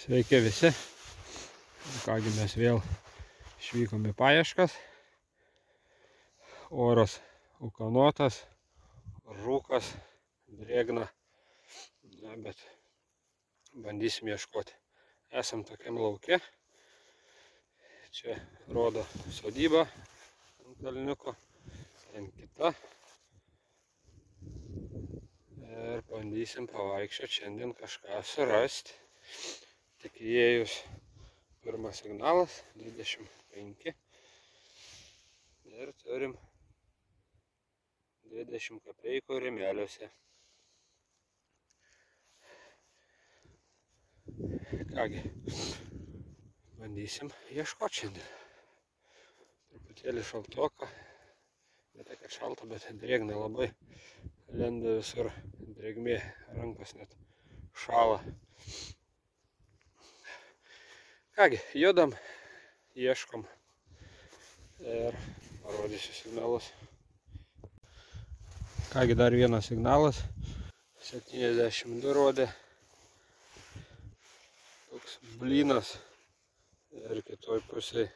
Sveiki visi. Kągi mes vėl išvykom į paieškas. Oras ūkanotas, rūkas, drėgna, bet bandysim ieškoti. Esam tokiam lauke. Čia rodo sodybą ant kalniuko, ten kita. Ir bandysim pavaikščioti šiandien kažką surasti. Tik įėjus pirmas signalas, 25. Ir turim 20 kapeikų rėmeliuose. Kągi, bandysim ieškoti šiandien. Truputėlį šaltoka, ne tai kad šalta, bet drėgna labai. Lenda visur drėgmė, rankos net šąla. Kągi, judam, ieškom ir parodysiu signalus. Kągi, dar vienas signalas, 72 rodė, toks blynas ir kitoj pusėj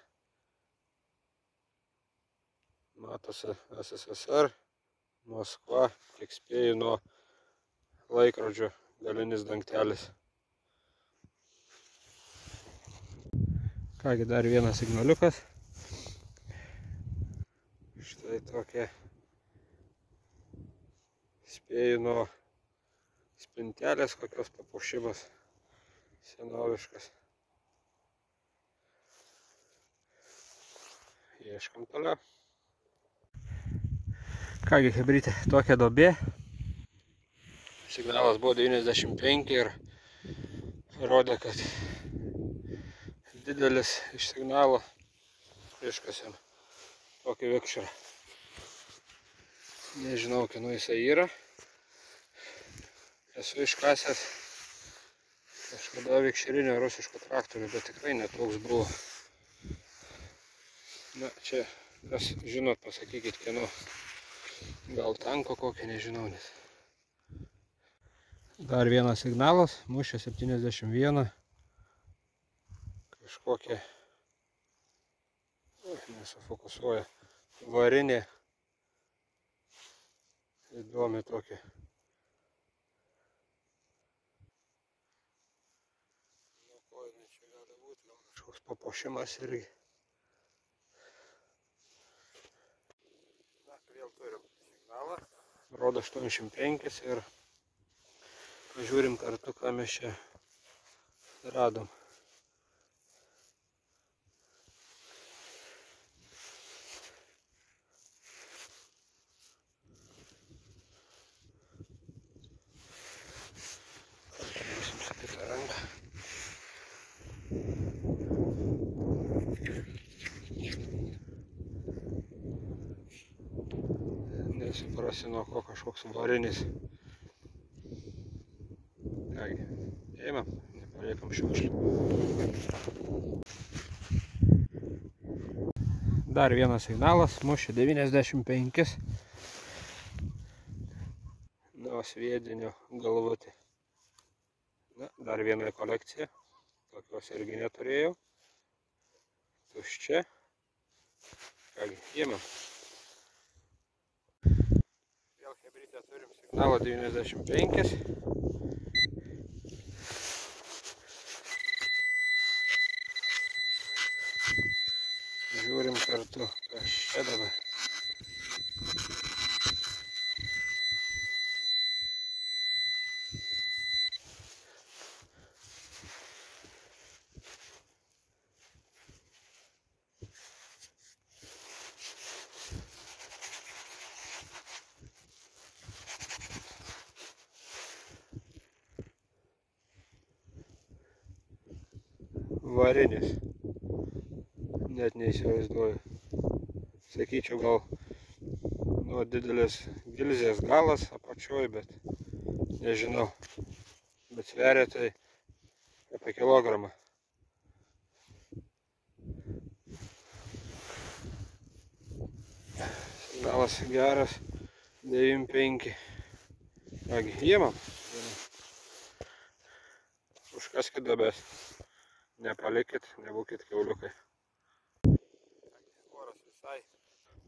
matosi SSSR, Maskva, kiek spėju nuo laikrodžio galinis dangtelis. Kągi, dar vienas signaliukas. Štai tokia, spėju nuo spintelės kokios papuošimas senoviškas. Ieškam toliau. Kągi, chebrytė, tokia duobė. Signalas buvo 95 ir rodė, kad didelis iš signalo iškasėm tokį vikšrą. Nežinau, kieno jisai yra. Esu iškasęs kažkada vikšrinio rusiško traktorių, bet tikrai netoks buvo. Na, čia, kas žinot, pasakykit kieno. Gal tanko kokį, nežinau. Nes. Dar vienas signalas, mušė 71. Kažkokia, nesufokusuoja, varinė, įdomi tokia. Nuo ko jinai čia gali būti, gal kažkoks papuošimas irgi. Na, vėl turim signalą, rodo 85 ir pažiūrim kartu, ką mes čia radom. Nesuprasi, nuo ko kažkoks varinis. Kągi, ėmėm, nepaliekam šiukšlių. Dar vienas signalas, mušė 95. Nuo sviedinio galvutį. Na, dar viena kolekcija. Tokios irgi neturėjau. Tuščia. Kągi, ėmėm. Vėl chebrytę turim signalą 95. Žiūrim kartu, kas čia dabar. Varinis. Net neįsivaizduoju. Sakyčiau, gal nuo didelės gilzės galas apačioj, bet nežinau. Bet sveria tai apie kilogramą. Signalas geras, 95. Kągi, ėmam. užkaskit duobes, nepalikit, nebūkit kiauliukai. Oras visai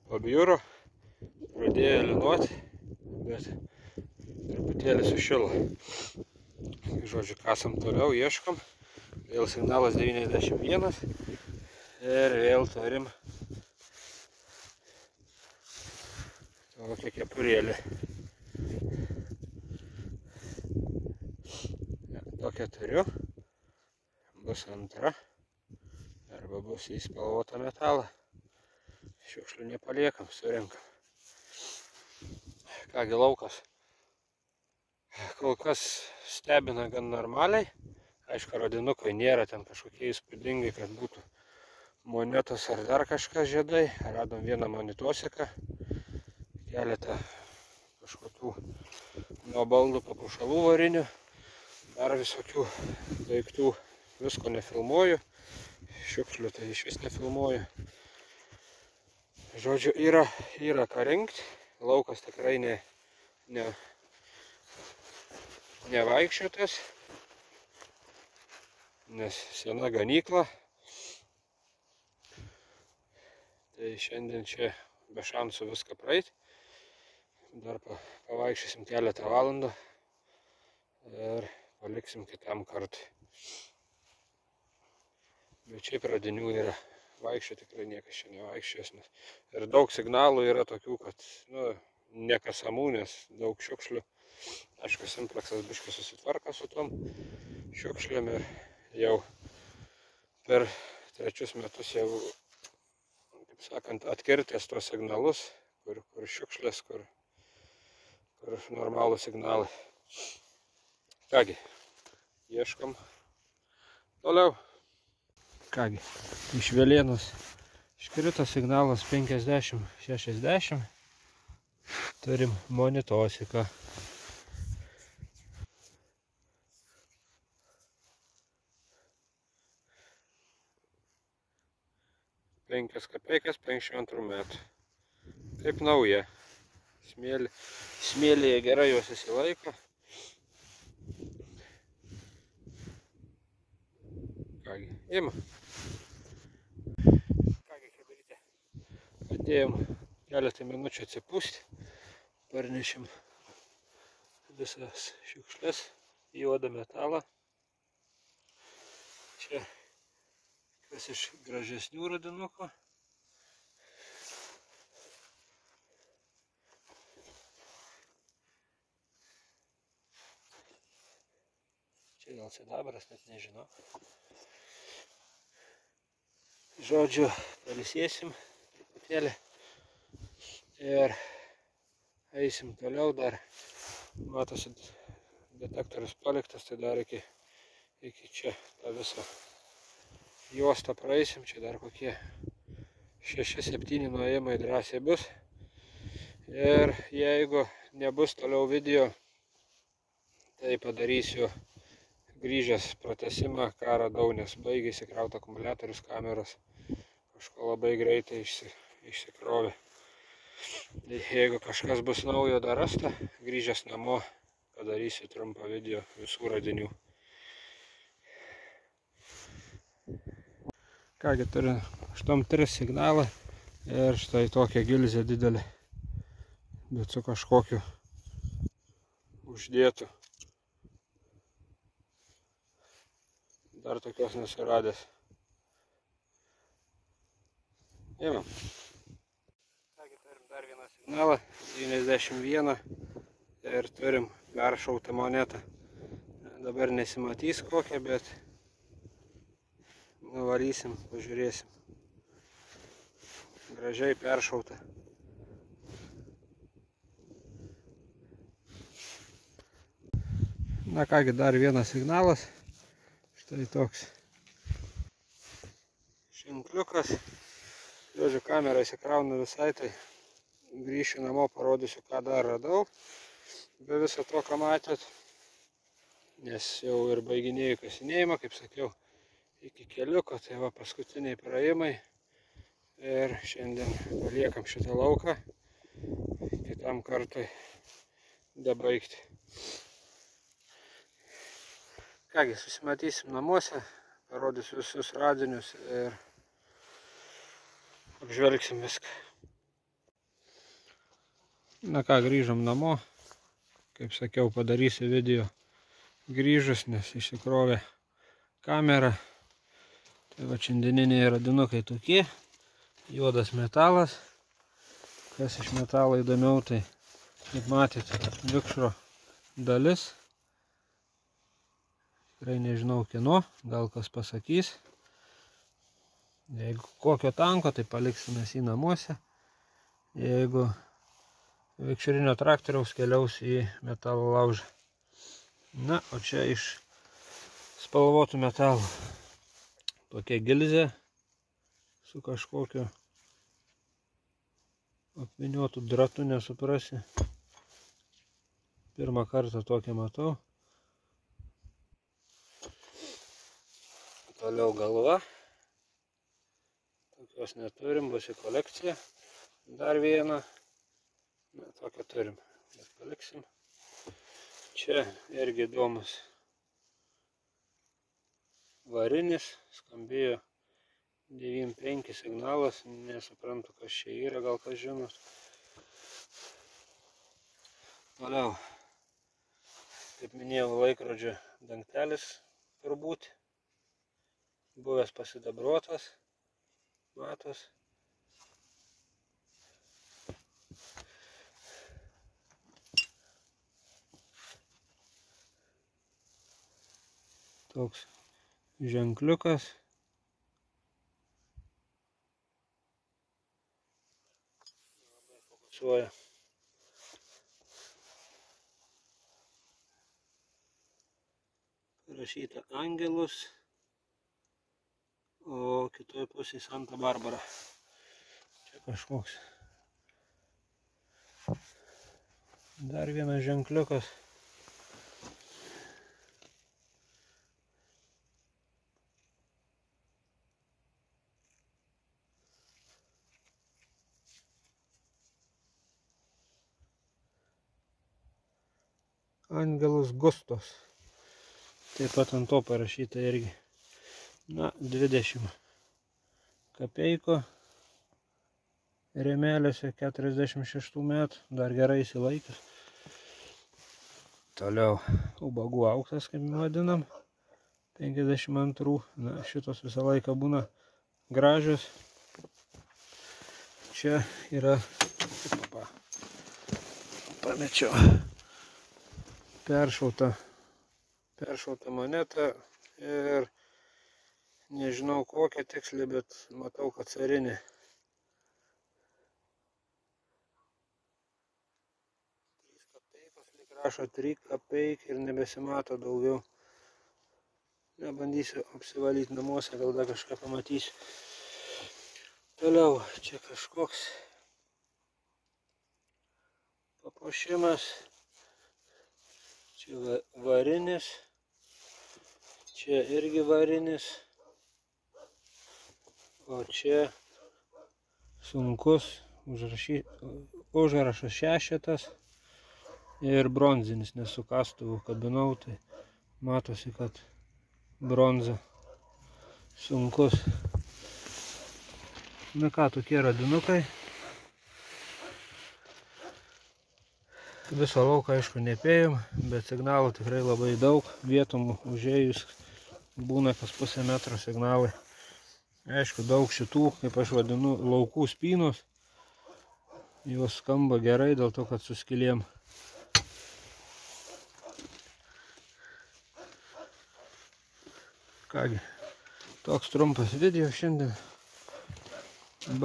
pabjuro, pradėjo lynuoti, bet truputėlį sušilo. Žodžiu, kasam toliau, ieškom. Vėl signalas 91 ir vėl turim tokią kepurėlį. Tokią turiu. Bus antra. Arba bus į spalvotą metalą. Šiukšlių nepaliekam, surenkam. Kągi, laukas kol kas stebina gan normaliai. Aišku, radinukai nėra ten kažkokie įspūdingai, kad būtų monetos ar dar kažkas žiedai. Radom vieną monitosiką, keletą kažkokių nuo baldų papušalų varinių, dar visokių daiktų. Visko nefilmuoju, šiukšlių tai iš vis nefilmuoju. Žodžiu, yra ką rinkti. Laukas tikrai nevaikščiotas, nes sena ganykla. Tai šiandien čia be šansų viską praeiti. Dar pavaikščiosim keletą valandų ir paliksim kitam kartui. Bet šiaip radinių yra. Vaikščio tikrai niekas čia nevaikščios. Ir daug signalų yra tokių, kad nekasamų, nes daug šiukšlių. Aišku, Simpleksas biškį susitvarka su tom šiukšliam ir jau per 3 metus jau, kaip sakant, atkirtęs tuos signalus, kur šiukšlės, kur normalų signalai. Kągi, ieškom toliau. Kągi, iš Velėnos iškrito signalas 50-60. Turim monitosiką. Penkias kapeikas 52 metų. Kaip nauja. Smėlyje gerai jos įsilaiko. Kągi, ima. Kągi, chebrytė. Atėjom keletą minučių atsipūsti. Parnešim visas šiukšles į juodą metalą. Čia kas iš gražesnių radinukų. Čia gal sidabras, net nežinau. Žodžiu, palisėsim truputėlį ir eisim toliau. Dar matosi detektorius paliktas, tai dar iki čia tą visą juostą praeisim. Čia dar kokie 6-7 nuėjimai drąsiai bus. Ir jeigu nebus toliau video, tai padarysiu grįžęs pratesimą, ką radau, nes baigė įsikrauti akumuliatorius kameros. Kažko labai greitai išsikrovė. Jeigu kažkas bus naujo dar rasta, grįžęs namo, padarysiu trumpą video visų radinių. Kągi, turim 8-3 signalą ir štai tokia gilzė didelė, bet su kažkokiu uždėtu. Dar tokios nesuradęs. Imam. Kągi, turim dar vieną signalą, 91 ir turim peršautą monetą. Dabar nesimatys kokią, bet nuvalysim, pažiūrėsim. Gražiai peršauta. Na kągi, dar vienas signalas. Štai toks šinkliukas. Žodžiu, kamera įsikrauna visai, tai grįšiu namo, parodysiu, ką dar radau. Be viso to, ką matėt. Nes jau ir baiginėjau kasinėjimą, kaip sakiau, iki keliuko. Tai va paskutiniai praėjimai. Ir šiandien paliekam šitą lauką. Kitam kartui dabaigti. kągi, susimatysim namuose, parodysiu visus radinius ir apžvelgsim viską. Na ką, grįžom namo. Kaip sakiau, padarysiu video grįžus, nes išsikrovė kamera. Tai va, šiandieniniai radinukai tokie. Juodas metalas. Kas iš metalo įdomiau, tai kaip matėte, vikšro dalis. Tikrai nežinau kieno, gal kas pasakys. Jeigu kokio tanko, tai paliksime jį namuose. Jeigu vikšrinio traktoriaus keliaus į metalo laužą. Na, o čia iš spalvotų metalų. Tokia gilzė su kažkokiu apvyniotų dratu, nesuprasi. Pirmą kartą tokią matau. Toliau galva. Tokios neturim, bus į kolekciją. Dar vieną. Na, tokią turim. Bet paliksim. Čia irgi įdomus varinis. Skambėjo 9.5 signalas. Nesuprantu, kas čia yra, gal kas žinot. Toliau. Kaip minėjau, laikrodžio dangtelis turbūt. Buvęs pasidabruotas, matos. Toks ženkliukas. Labai fokusuoja. Parašyta Angelus. O kitoje pusėje Santa Barbara. Čia kažkoks. Dar vienas ženkliukas. Angelus Gustos. Taip pat ant to parašyta irgi. Na, 20 kapeiko, rėmelėse 46 metų, dar gerai įsilaikęs. Toliau ubagų auksas, kaip vadinam, 52. Na, šitos visą laiką būna gražios. Čia yra, pamečiau, peršauta moneta ir nežinau kokią tiksliai, bet matau, kad carinė. Rašo 3 kapeik ir nebesimato daugiau. Nebandysiu apsivalyti namuose, gal dar kažką pamatysiu. Toliau, čia kažkoks papuošimas. Čia varinis. Čia irgi varinis. O čia sunkus užrašas 6 ir bronzinis, nes su kastuvu kabinau, tai matosi, kad bronza sunkus. Na ką, tokie radinukai. Viso lauką, aišku, nepėjom, bet signalų tikrai labai daug. Vietom užėjus būna kas pusę metro signalai. Aišku, daug šitų, kaip aš vadinu, laukų spynos. Jos skamba gerai dėl to, kad su skylėm. Kągi, toks trumpas video šiandien.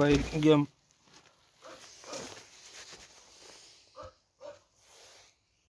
Baigiam